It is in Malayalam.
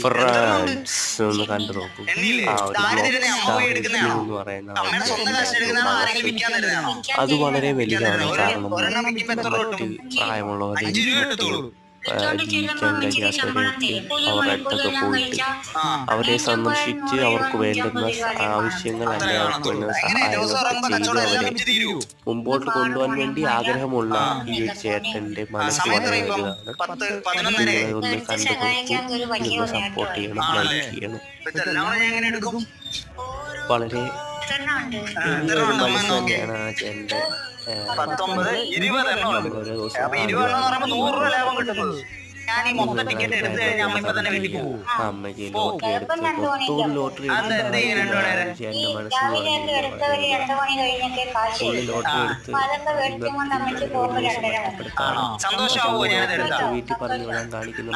ഫ്രാൻസ് ഒന്ന് കണ്ടു നോക്കൂ. ആ ഒരു എന്ന് പറയുന്ന അത് വളരെ വലുതാണ്. കാരണം മറ്റ് പ്രായമുള്ളവരെ ജീവിക്കാൻ കഴിയാത്തവരെയൊക്കെ അവരുടെ അടുത്തൊക്കെ പോയിട്ട് അവരെ സന്ദർശിച്ച് അവർക്ക് വേണ്ടുന്ന ആവശ്യങ്ങൾ അല്ലെങ്കിൽ അവർക്ക് വേണ്ടുന്ന സഹായങ്ങളൊക്കെ ചെയ്ത് അവരെ മുമ്പോട്ട് കൊണ്ടുപോകാൻ വേണ്ടി ആഗ്രഹമുള്ള ഈ ഒരു ചേട്ടന്റെ മനസ്സ് വളരെ വലുതാണ്. നിങ്ങളെ ഒന്ന് കണ്ടു നോക്കൂ, നിങ്ങൾ സപ്പോർട്ട് ചെയ്യണം, ലൈക്ക് ചെയ്യണം. വളരെ ഒരു മനസ്സ് തന്നെയാണ് ആ ചേട്ടന്റെ. ഓരോ ദിവസം അമ്മയ്ക്ക് ലോട്ടറി എടുത്ത് മൊത്തം ലോട്ടറി ചേട്ടന്റെ മനസ്സിൽ ലോട്ടറി എടുത്ത് വീട്ടിൽ പറഞ്ഞു വിടാൻ കാണിക്കുന്ന